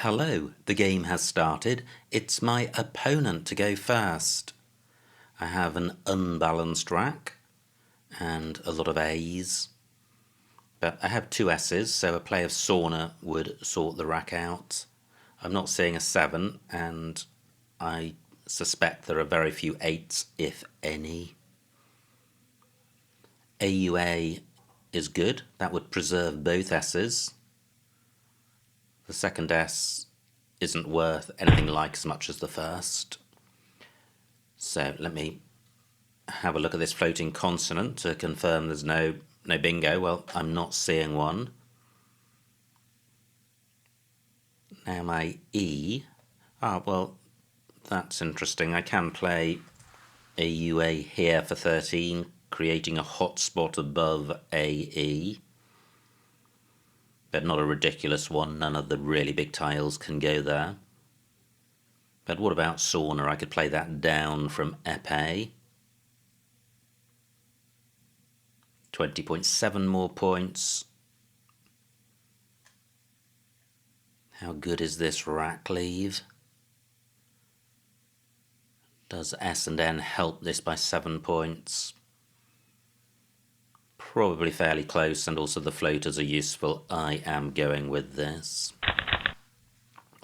Hello, the game has started. It's my opponent to go first. I have an unbalanced rack and a lot of A's, but I have two S's, so a play of Sauna would sort the rack out. I'm not seeing a 7, and I suspect there are very few 8s, if any. AUA is good. That would preserve both S's. The second S isn't worth anything like as much as the first. So let me have a look at this floating consonant to confirm there's no bingo. Well, I'm not seeing one. Now my E. Well, that's interesting. I can play AUA here for 13, creating a hotspot above AE. But not a ridiculous one. None of the really big tiles can go there. But what about Sauna? I could play that down from épée. 20.7 more points. How good is this rack leave? Does S and N help this by 7 points? Probably fairly close, and also the floaters are useful. I am going with this.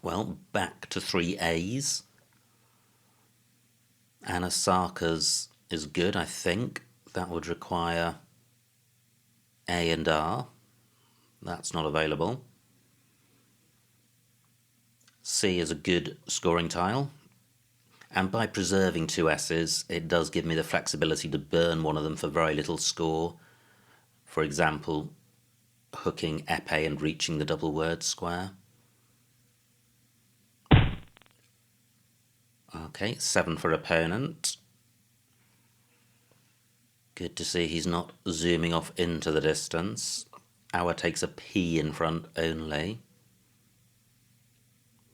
Well, back to 3 A's. Anasaka's is good, I think. That would require A and R. That's not available. C is a good scoring tile. And by preserving 2 S's, it does give me the flexibility to burn one of them for very little score. For example, hooking épée and reaching the double word square. Okay, 7 for opponent. Good to see he's not zooming off into the distance. Our takes a P in front only.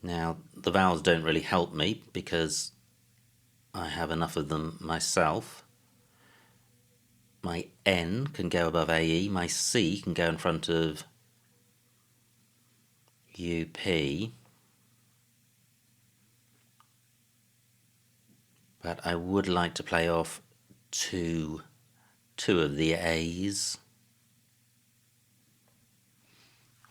Now, the vowels don't really help me because I have enough of them myself. My N can go above AE, my C can go in front of UP. But I would like to play off two of the A's.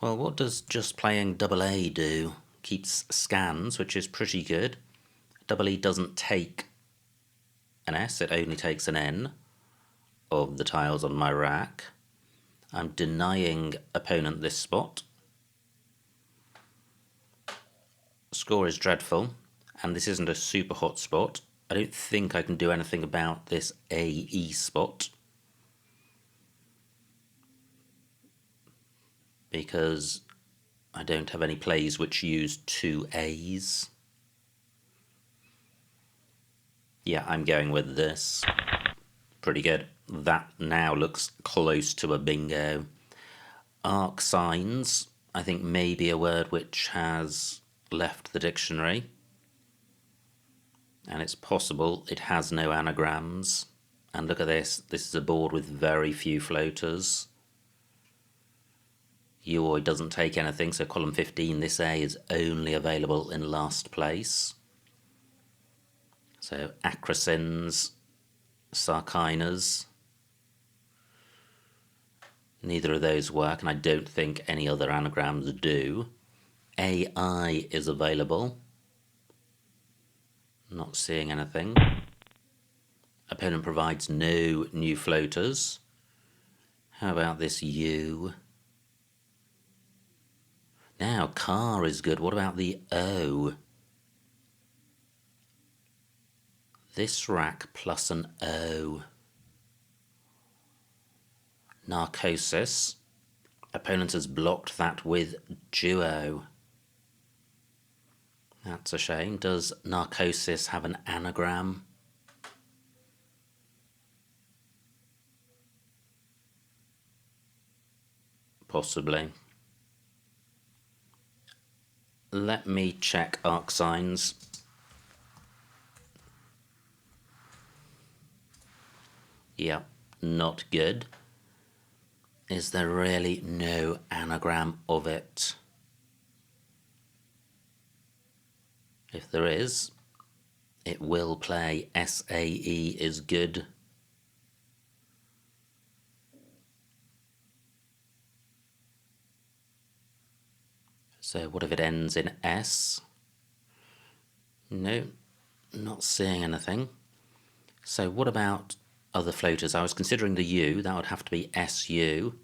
Well, what does just playing double A do? Keeps scans, which is pretty good. Double E doesn't take an S, it only takes an N of the tiles on my rack. I'm denying opponent this spot. Score is dreadful, and this isn't a super hot spot. I don't think I can do anything about this AE spot, because I don't have any plays which use 2 A's. Yeah, I'm going with this. Pretty good. That now looks close to a bingo. Arc signs, I think, may be a word which has left the dictionary. And it's possible it has no anagrams. And look at this. This is a board with very few floaters. Yoi doesn't take anything, so column 15, this A is only available in last place. So acrocins, sarkinas, neither of those work, and I don't think any other anagrams do. AI is available. Not seeing anything. Opponent provides no new floaters. How about this U? Now, car is good. What about the O? This rack plus an O. Narcosis. Opponent has blocked that with duo. That's a shame. Does narcosis have an anagram? Possibly. Let me check arc signs. Yep, not good. Is there really no anagram of it? If there is, it will play SAE is good. So what if it ends in S? No, not seeing anything. So what about other floaters? I was considering the U, that would have to be SU.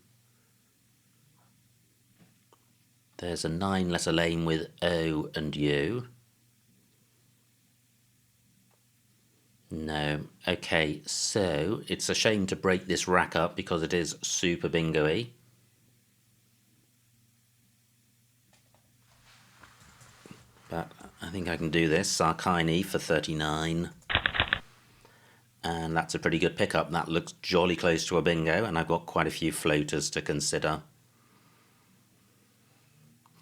There's a 9-letter lane with O and U. No. Okay, so it's a shame to break this rack up because it is super bingo-y. But I think I can do this. Sarkini for 39. And that's a pretty good pickup. That looks jolly close to a bingo, and I've got quite a few floaters to consider.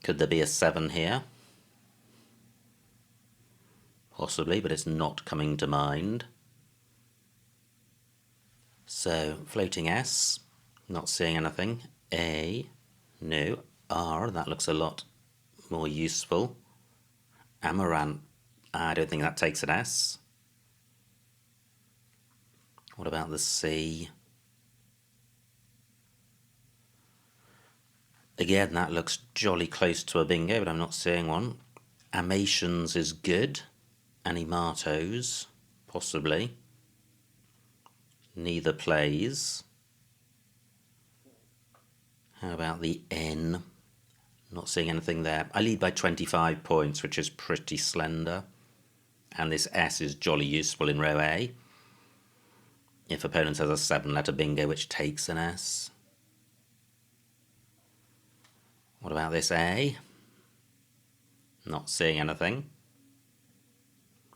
Could there be a 7 here? Possibly, but it's not coming to mind. So, floating S, not seeing anything. A, no. R, that looks a lot more useful. Amaranth, I don't think that takes an S. What about the C? Again, that looks jolly close to a bingo, but I'm not seeing one. Amations is good. Animatos, possibly. Neither plays. How about the N? Not seeing anything there. I lead by 25 points, which is pretty slender. And this S is jolly useful in row A. If opponent has a 7-letter bingo, which takes an S. What about this A? Not seeing anything.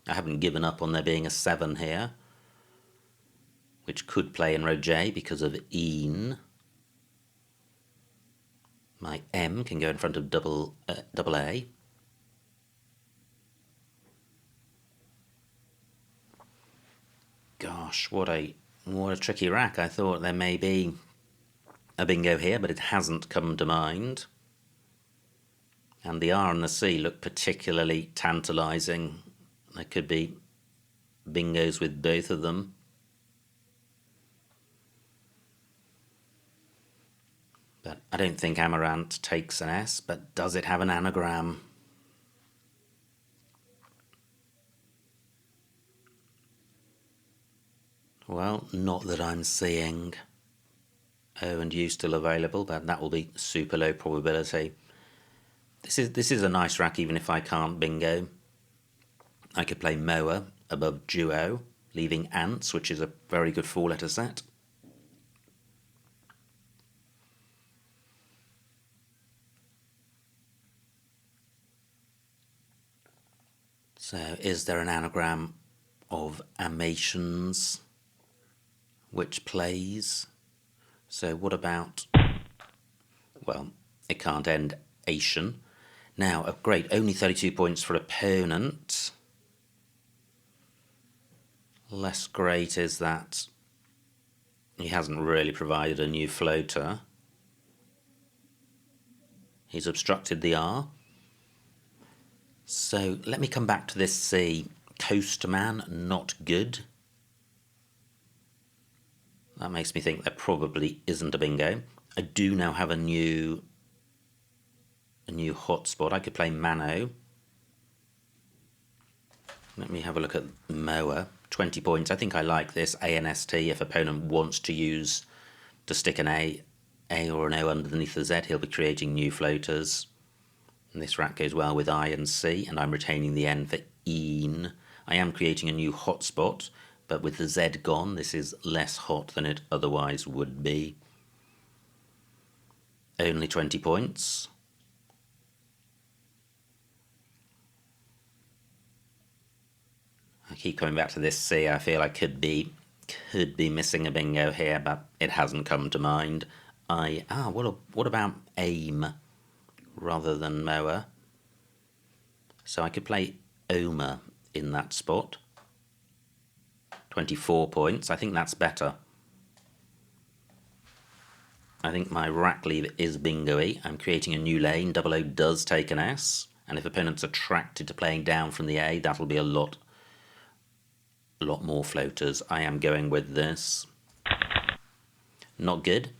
I haven't given up on there being a 7 here, which could play in row J because of EEN. My M can go in front of double A. Gosh, what a tricky rack. I thought there may be a bingo here, but it hasn't come to mind. And the R and the C look particularly tantalising. There could be bingos with both of them. But I don't think Amaranth takes an S, but does it have an anagram? Well, not that I'm seeing. O and U still available, but that will be super low probability. This is a nice rack even if I can't bingo. I could play Moa above Duo, leaving Ants, which is a very good 4-letter set. So is there an anagram of Amations which plays? So what about, well, it can't end Asian. Now, great, only 32 points for opponent. Less great is that he hasn't really provided a new floater. He's obstructed the R. So let me come back to this C. Coastman, not good. That makes me think there probably isn't a bingo. I do now have a new hotspot. I could play Mano. Let me have a look at Moa. 20 points. I think I like this. ANST. If opponent wants to stick an A or an O underneath the Z, he'll be creating new floaters. And this rack goes well with I and C, and I'm retaining the N for EEN. I am creating a new hotspot, but with the Z gone, this is less hot than it otherwise would be. Only 20 points. I keep coming back to this C. I feel I could be missing a bingo here, but it hasn't come to mind. What about AIM rather than Moa? So I could play Oma in that spot. 24 points. I think that's better. I think my rack leave is bingo-y. I'm creating a new lane. Double O does take an S, And if opponent's attracted to playing down from the A, that'll be a lot more floaters. I am going with this. Not good.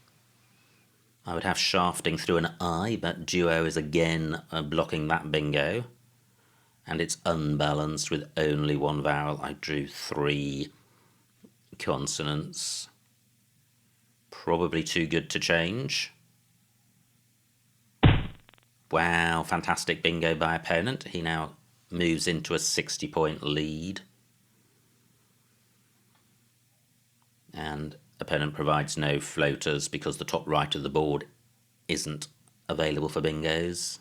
I would have shafting through an I, but duo is again blocking that bingo. And it's unbalanced with only one vowel. I drew 3 consonants. Probably too good to change. Wow, fantastic bingo by opponent. He now moves into a 60-point lead. And opponent provides no floaters because the top right of the board isn't available for bingos.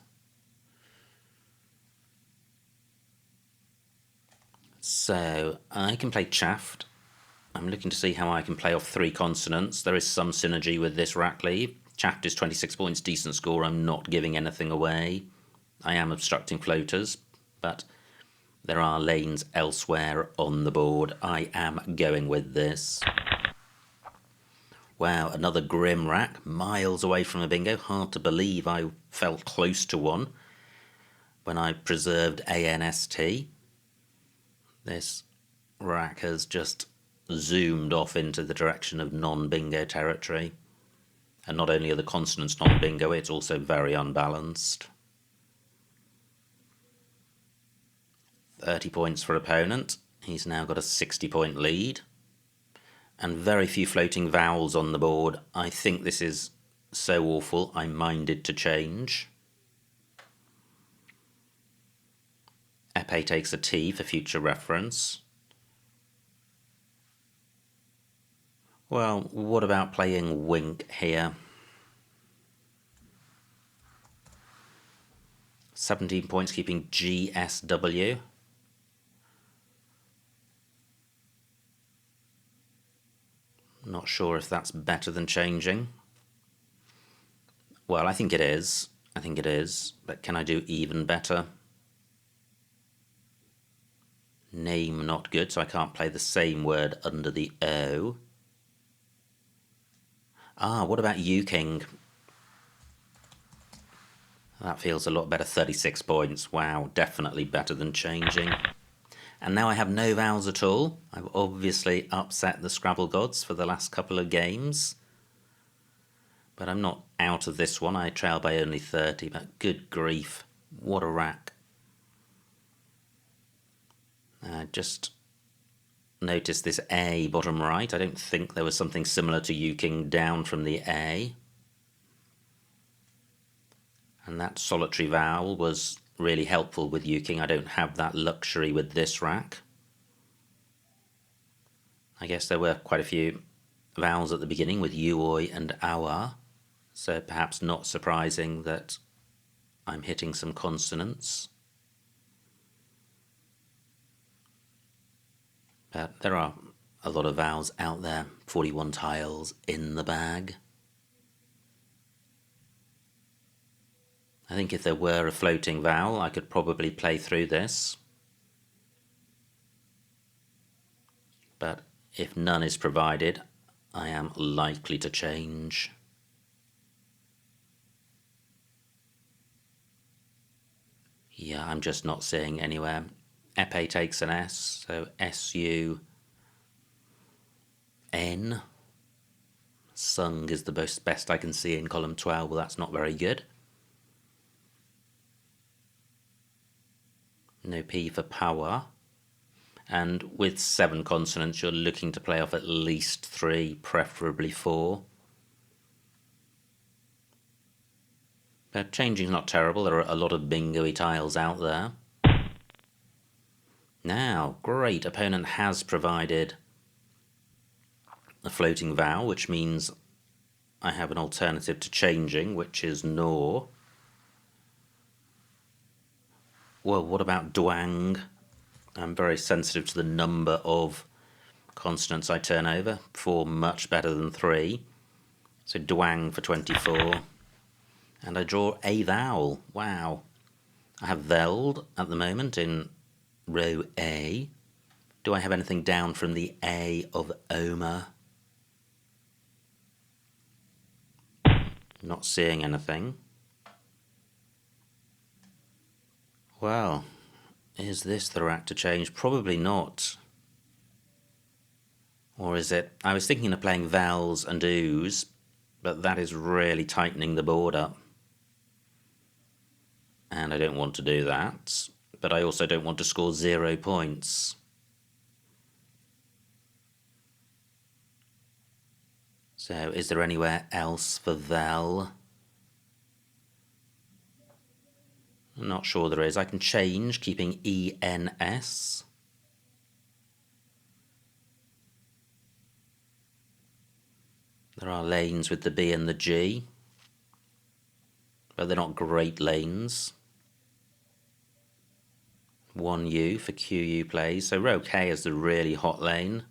So I can play chaffed. I'm looking to see how I can play off 3 consonants. There is some synergy with this rack lead. Chaffed is 26 points, decent score. I'm not giving anything away. I am obstructing floaters, but there are lanes elsewhere on the board. I am going with this. Wow, another grim rack, miles away from a bingo. Hard to believe I felt close to one when I preserved ANST. This rack has just zoomed off into the direction of non-bingo territory. And not only are the consonants non-bingo, it's also very unbalanced. 30 points for opponent. He's now got a 60-point lead. And very few floating vowels on the board. I think this is so awful, I'm minded to change. Epee takes a T for future reference. Well, what about playing wink here? 17 points keeping GSW. Not sure if that's better than changing. Well, I think it is. But can I do even better? Name not good, so I can't play the same word under the O. What about U-King? That feels a lot better, 36 points. Wow, definitely better than changing. And now I have no vowels at all. I've obviously upset the Scrabble gods for the last couple of games. But I'm not out of this one. I trail by only 30, but good grief, what a rack. Just notice this A bottom right. I don't think there was something similar to U-King down from the A. And that solitary vowel was really helpful with U-King. I don't have that luxury with this rack. I guess there were quite a few vowels at the beginning with uoi and awa, so perhaps not surprising that I'm hitting some consonants. But there are a lot of vowels out there, 41 tiles in the bag. I think if there were a floating vowel, I could probably play through this. But if none is provided, I am likely to change. Yeah, I'm just not seeing anywhere. Epee takes an S, so S-U-N. Sung is the best I can see in column 12, well that's not very good. No P for power. And with 7 consonants, you're looking to play off at least 3, preferably 4. But changing's not terrible. There are a lot of bingo-y tiles out there. Now, great, opponent has provided a floating vowel, which means I have an alternative to changing, which is nor. Well, what about dwang? I'm very sensitive to the number of consonants I turn over. 4 much better than 3. So dwang for 24. And I draw a vowel. Wow. I have veld at the moment in row A. Do I have anything down from the A of Oma? Not seeing anything. Well, is this the rack to change? Probably not. Or is it? I was thinking of playing vowels and oohs, but that is really tightening the board up. And I don't want to do that. But I also don't want to score 0 points. So, is there anywhere else for vowel? I'm not sure there is. I can change, keeping ENS. There are lanes with the B and the G, but they're not great lanes. 1U for QU plays, so row K is the really hot lane.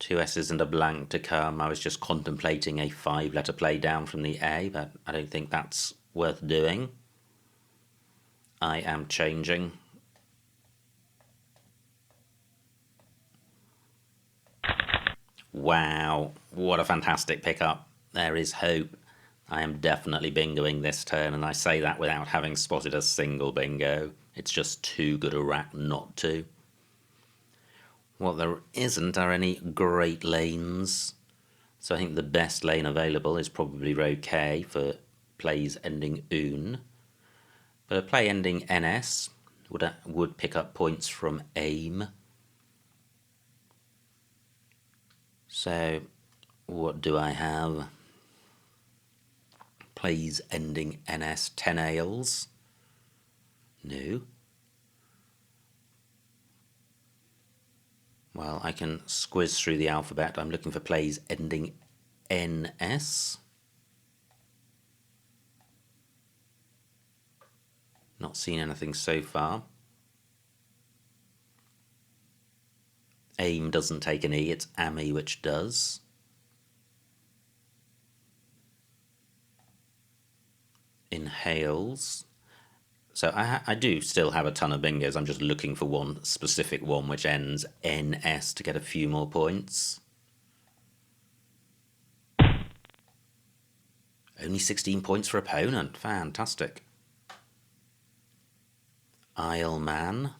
2 S's and a blank to come. I was just contemplating a 5-letter play down from the A, but I don't think that's worth doing. I am changing. Wow, what a fantastic pickup. There is hope. I am definitely bingoing this turn, and I say that without having spotted a single bingo. It's just too good a rack not to. What there isn't are any great lanes. So I think the best lane available is probably row K for plays ending oon. But a play ending NS would pick up points from aim. So what do I have? Plays ending NS, 10 ales. No. Well, I can squiz through the alphabet. I'm looking for plays ending NS. Not seen anything so far. Aim doesn't take an E, it's AMI which does. Inhales. So I do still have a ton of bingos. I'm just looking for one specific one which ends NS to get a few more points. Only 16 points for opponent. Fantastic. Isle Man.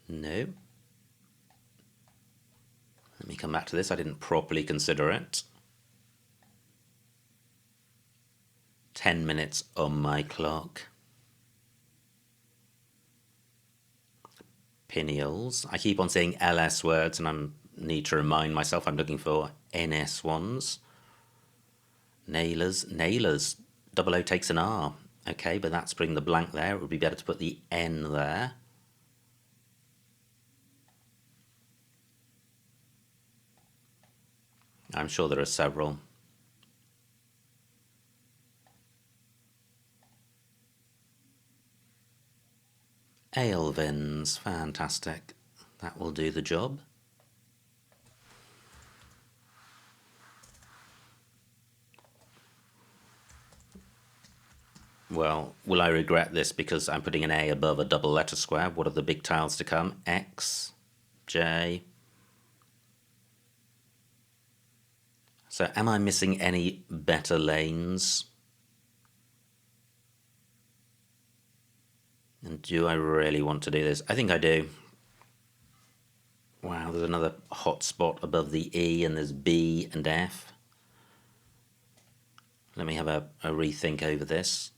No. Let me come back to this. I didn't properly consider it. 10 minutes on my clock. Pineals. I keep on saying LS words and I need to remind myself I'm looking for NS ones. Nailers. Nailers. Double O takes an R. Okay, but that's putting the blank there. It would be better to put the N there. I'm sure there are several. Alevins, fantastic. That will do the job. Well, will I regret this because I'm putting an A above a double letter square? What are the big tiles to come? X, J. So am I missing any better lanes? And do I really want to do this? I think I do. Wow, there's another hot spot above the E, and there's B and F. Let me have a rethink over this.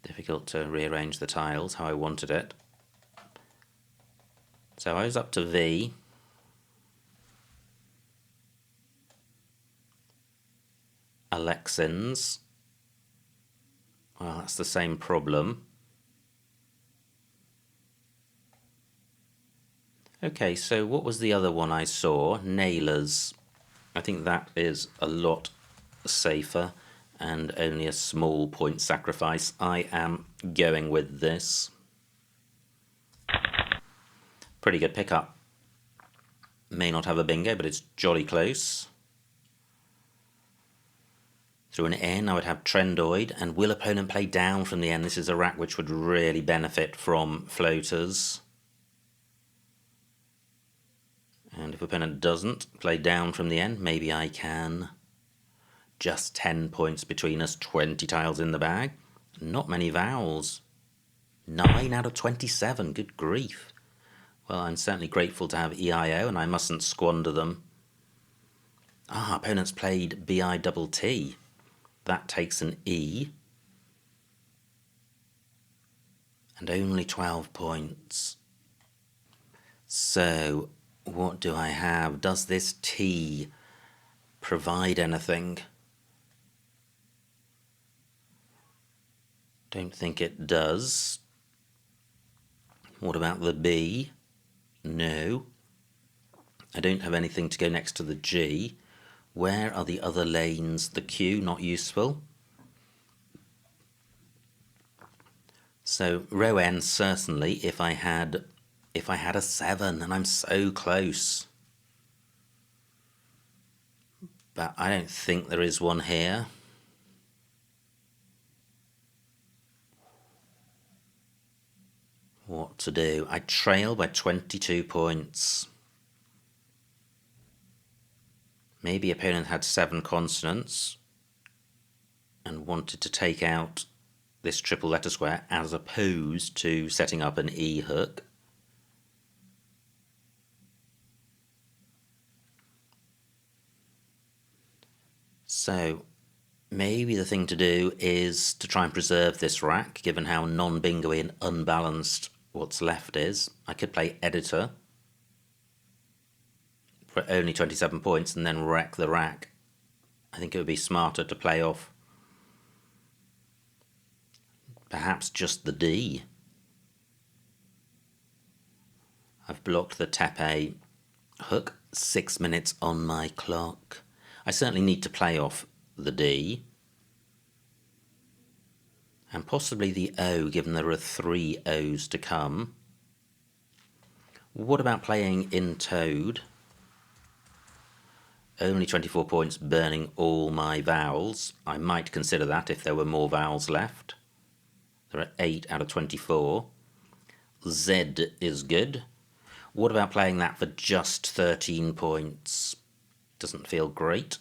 Difficult to rearrange the tiles how I wanted it. So I was up to V. Alexins. Well, that's the same problem. Okay, so what was the other one I saw? Nailers. I think that is a lot safer and only a small point sacrifice. I am going with this. Pretty good pickup. May not have a bingo, but it's jolly close. Through an N, I would have Trendoid, and will opponent play down from the N? This is a rack which would really benefit from floaters. And if opponent doesn't play down from the end, maybe I can. Just 10 points between us, 20 tiles in the bag. Not many vowels. 9 out of 27, good grief. Well, I'm certainly grateful to have EIO, and I mustn't squander them. Opponent's played BITT. That takes an E. And only 12 points. So, what do I have? Does this T provide anything? Don't think it does. What about the B? No. I don't have anything to go next to the G. Where are the other lanes? The Q, not useful. So row N, certainly, if I had a 7, and I'm so close. But I don't think there is one here. What to do? I trail by 22 points. Maybe opponent had 7 consonants and wanted to take out this triple letter square as opposed to setting up an E hook. So maybe the thing to do is to try and preserve this rack, given how non-bingo-y and unbalanced what's left is. I could play editor for only 27 points and then wreck the rack. I think it would be smarter to play off perhaps just the D. I've blocked the tepe hook, 6 minutes on my clock. I certainly need to play off the D. And possibly the O, given there are 3 O's to come. What about playing in Toad? Only 24 points, burning all my vowels. I might consider that if there were more vowels left. There are 8 out of 24. Z is good. What about playing that for just 13 points? Doesn't feel great.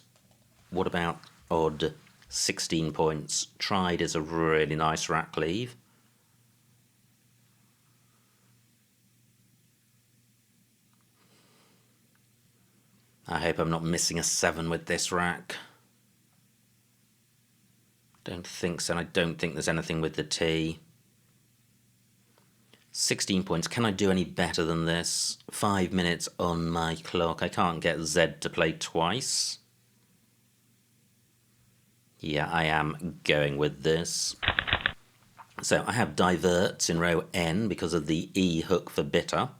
What about odd 16 points? Tried is a really nice rack leave. I hope I'm not missing a 7 with this rack. Don't think so. I don't think there's anything with the T. 16 points. Can I do any better than this? 5 minutes on my clock. I can't get Z to play twice. Yeah, I am going with this. So I have diverts in row N because of the E hook for bitter.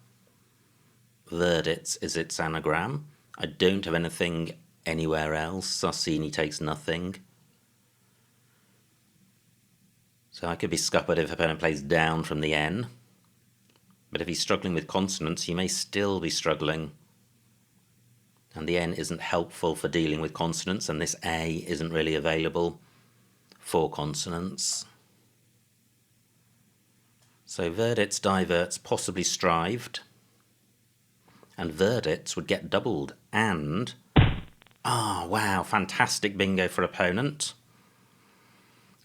Verdits is its anagram. I don't have anything anywhere else. Sassini takes nothing. So I could be scuppered if opponent plays down from the N. But if he's struggling with consonants, he may still be struggling. And the N isn't helpful for dealing with consonants, and this A isn't really available for consonants. So verdits, diverts, possibly strived. And verdits would get doubled. And, wow, fantastic bingo for opponent.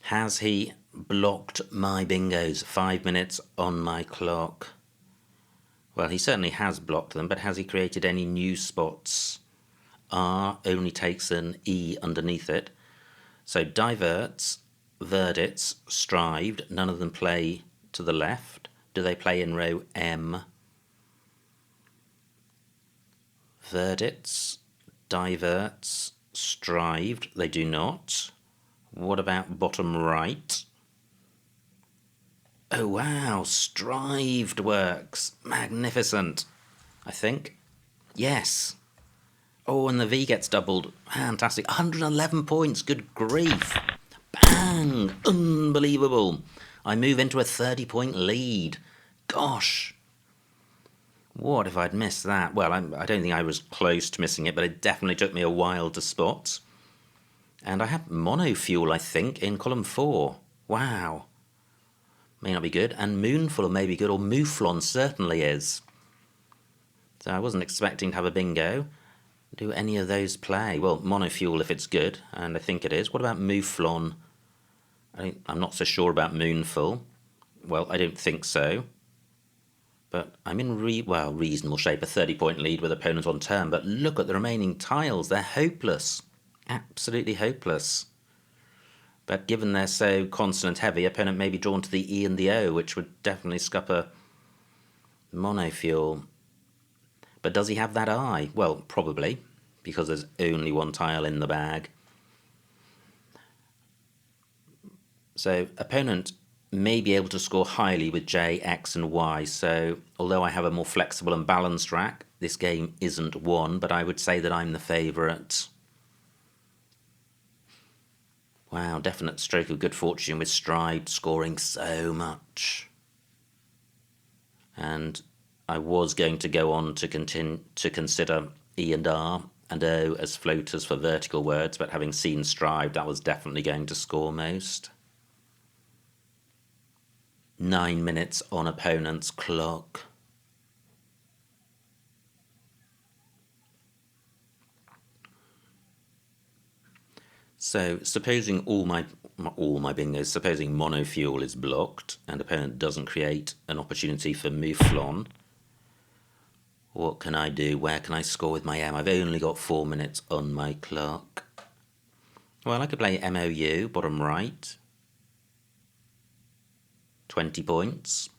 Has he blocked my bingos? 5 minutes on my clock. Well, he certainly has blocked them, but has he created any new spots? R only takes an E underneath it. So diverts, verdits, strived, none of them play to the left. Do they play in row M? Verdits, diverts, strived, they do not. What about bottom right? Oh wow, strived works. Magnificent, I think. Yes. Oh, and the V gets doubled. Fantastic. 111 points, good grief. Bang! Unbelievable. I move into a 30-point lead. Gosh. What if I'd missed that? Well, I don't think I was close to missing it, but it definitely took me a while to spot. And I have monofuel, I think, in column 4. Wow. May not be good. And moonful may be good, or mouflon certainly is. So I wasn't expecting to have a bingo. Do any of those play? Well, Monofuel if it's good, and I think it is. What about Mouflon? I'm not so sure about Moonful. Well, I don't think so. But I'm in reasonable shape, a 30-point lead with opponent on turn. But look at the remaining tiles. They're hopeless. Absolutely hopeless. But given they're so consonant heavy, opponent may be drawn to the E and the O, which would definitely scupper Monofuel. But does he have that I? Well, probably, because there's only one tile in the bag. So opponent may be able to score highly with J, X and Y, so although I have a more flexible and balanced rack, this game isn't won, but I would say that I'm the favourite. Wow, definite stroke of good fortune with Stride scoring so much. And I was going to go on to consider E and R and O as floaters for vertical words, but having seen Stride, that was definitely going to score most. 9 minutes on opponent's clock. So supposing all my bingos, supposing Monofuel is blocked and opponent doesn't create an opportunity for Mouflon, what can I do? Where can I score with my M? I've only got 4 minutes on my clock. Well, I could play MOU, bottom right. 20 points.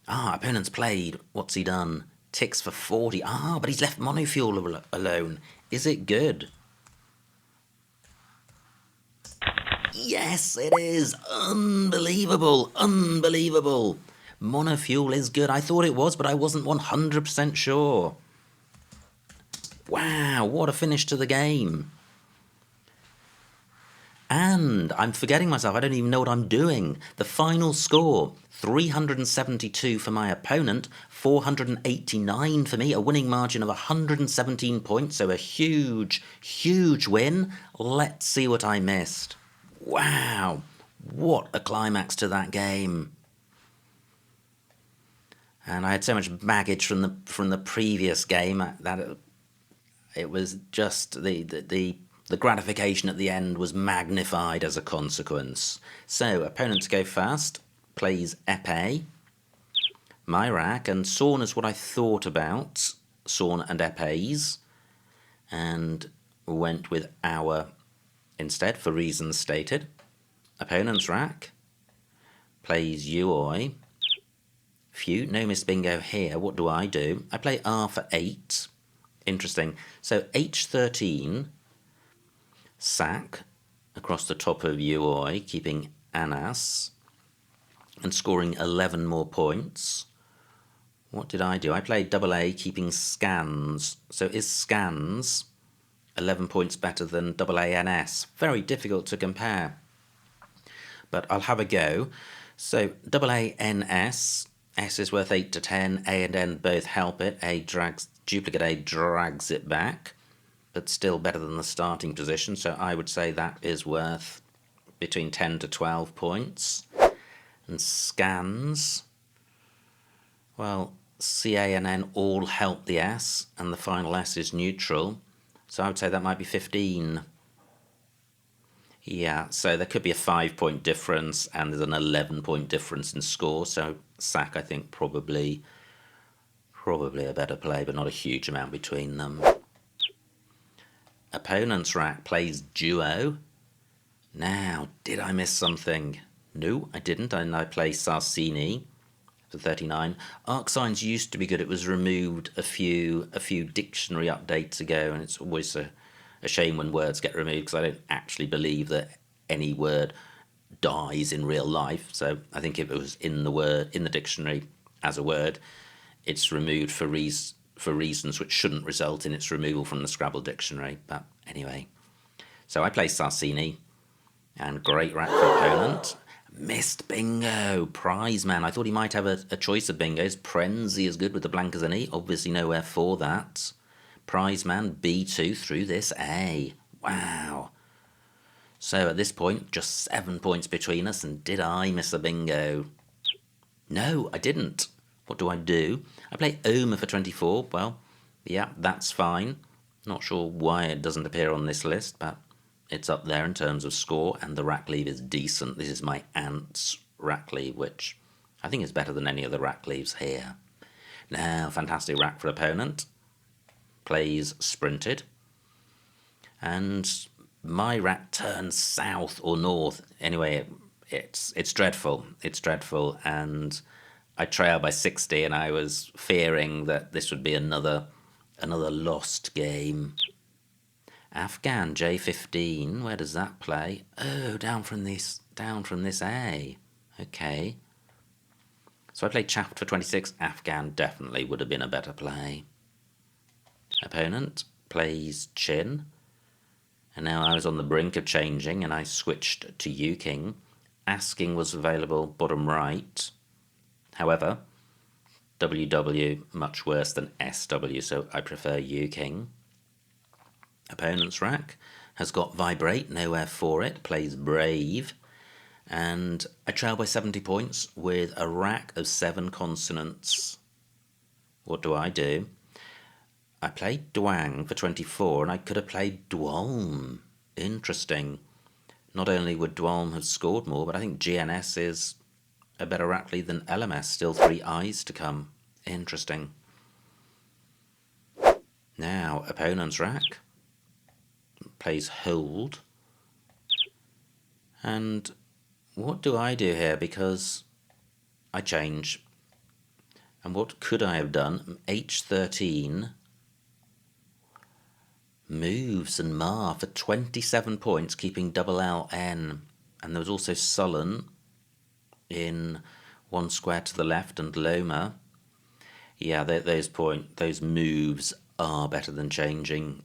Opponent's played. What's he done? Ticks for 40. But he's left Monofuel alone. Is it good? Yes, it is. Unbelievable. Unbelievable. Monofuel is good. I thought it was, but I wasn't 100% sure. Wow, what a finish to the game. And I'm forgetting myself. I don't even know what I'm doing. The final score, 372 for my opponent, 489 for me, a winning margin of 117 points, so a huge, huge win. Let's see what I missed. Wow, what a climax to that game. And I had so much baggage from the previous game that it was just the gratification at the end was magnified as a consequence. So, opponent to go first, plays épée, my rack, and Sawn is what I thought about, Sawn and épées, and went with our instead for reasons stated. Opponent's rack, plays UI, phew, no miss bingo here, what do? I play R for 8, interesting, so H13, sack across the top of UI, keeping Anas and scoring 11 more points. What did I do? I played AA, keeping scans. So is scans 11 points better than AANS? Very difficult to compare, but I'll have a go. So AANS, S is worth 8 to 10, A and N both help it. Duplicate A drags it back, but still better than the starting position, so I would say that is worth between 10 to 12 points. And scans, well, CA and N all help the S, and the final S is neutral, so I would say that might be 15. Yeah, so there could be a 5-point difference, and there's an 11-point difference in score, so sack, I think, probably a better play, but not a huge amount between them. Opponent's rack plays duo. Now, did I miss something? No, I didn't, and I play Sarcini for 39. Arcsigns used to be good. It was removed a few dictionary updates ago, and it's always a shame when words get removed, because I don't actually believe that any word dies in real life. So I think if it was in the dictionary as a word, it's removed for reasons which shouldn't result in its removal from the Scrabble dictionary. But anyway, so I play Sarcini, and great rack for opponent. Missed bingo, prize man. I thought he might have a choice of bingos. Prenzy is good with the blank as an E, obviously nowhere for that. Prize man B2 through this A. Wow. So at this point, just 7 points between us, and did I miss a bingo? No, I didn't. What do? I play Oma for 24. Well, Yeah, that's fine. Not sure why it doesn't appear on this list, but it's up there in terms of score, and the rack leave is decent. This is my aunt's rack leave, which I think is better than any of the rack leaves here. Now, fantastic rack for opponent. Plays sprinted. And my rack turns south or north. Anyway, it's dreadful. It's dreadful, and I trail by 60, and I was fearing that this would be another lost game. Afghan J15, where does that play? Oh, down from this A. Okay. So I played Chaffed for 26. Afghan definitely would have been a better play. Opponent plays Chin. And now I was on the brink of changing, and I switched to U-King. Asking was available bottom right. However, WW much worse than SW, so I prefer U-King. Opponent's rack has got Vibrate, nowhere for it, plays Brave, and I trail by 70 points with a rack of 7 consonants. What do? I played Dwang for 24, and I could have played Dwalm. Interesting. Not only would Dwalm have scored more, but I think GNS is a better rack lead than LMS. Still 3 I's to come. Interesting. Now, opponent's rack plays Hold. And what do here? Because I change. And what could I have done? H13 moves and Mar for 27 points, keeping double LN. And there was also Sullen in 1 square to the left, and Loma. Yeah, those moves are better than changing.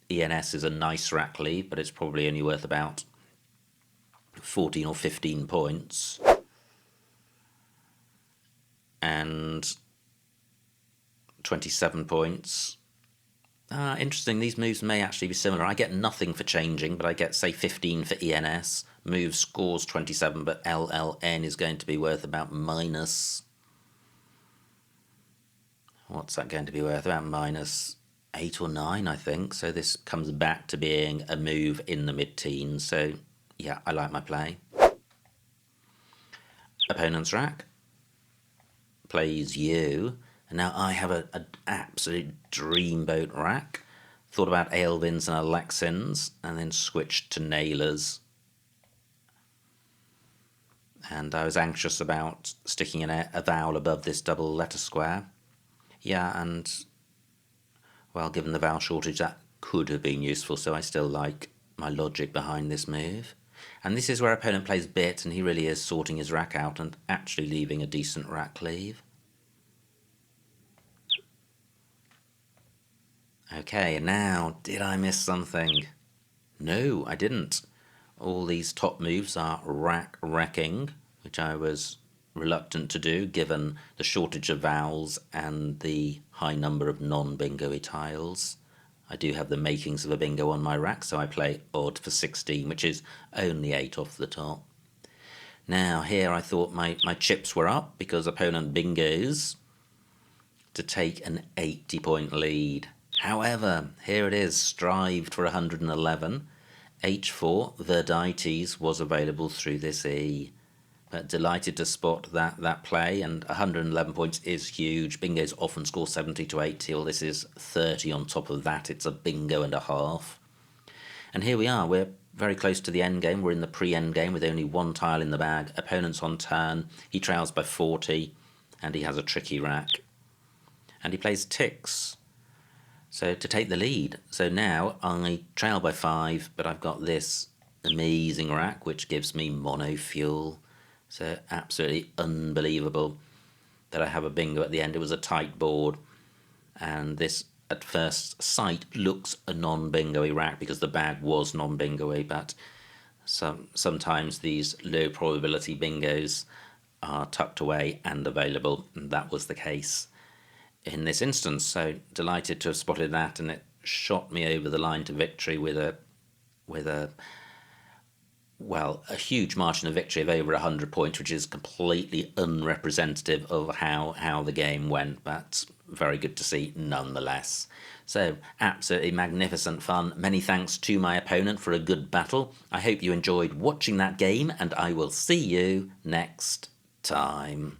ENS is a nice rack lead, but it's probably only worth about 14 or 15 points. And 27 points. Interesting, these moves may actually be similar. I get nothing for changing, but I get, say, 15 for ENS. Move scores 27, but LLN is going to be worth about minus... What's that going to be worth? About minus 8 or 9, I think. So this comes back to being a move in the mid-teens. So, yeah, I like my play. Opponent's rack plays you. And now I have an absolute dreamboat rack. Thought about Aelvins and Alexins, and then switched to Nailers. And I was anxious about sticking a vowel above this double letter square. Yeah, and, well, given the vowel shortage, that could have been useful, so I still like my logic behind this move. And this is where opponent plays bit, and he really is sorting his rack out and actually leaving a decent rack leave. Okay, now, did I miss something? No, I didn't. All these top moves are rack-wrecking, which I was reluctant to do given the shortage of vowels and the high number of non-bingo-y tiles. I do have the makings of a bingo on my rack, so I play odd for 16, which is only 8 off the top. Now, here I thought my chips were up because opponent bingos to take an 80-point lead. However, here it is, strived for 111. H4, Verdites, was available through this E. But delighted to spot that play, and 111 points is huge. Bingos often score 70 to 80, well, this is 30 on top of that. It's a bingo and a half. And here we are, we're very close to the end game. We're in the pre-end game with only 1 tile in the bag. Opponent's on turn, he trails by 40, and he has a tricky rack. And he plays ticks. So to take the lead. So now I trail by 5, but I've got this amazing rack which gives me mono fuel. So absolutely unbelievable that I have a bingo at the end. It was a tight board, and this at first sight looks a non-bingo-y rack because the bag was non-bingo-y, but sometimes these low probability bingos are tucked away and available, and that was the case in this instance. So delighted to have spotted that, and it shot me over the line to victory with a huge margin of victory of over 100 points, which is completely unrepresentative of how the game went. But very good to see nonetheless. So, absolutely magnificent fun. Many thanks to my opponent for a good battle. I hope you enjoyed watching that game, and I will see you next time.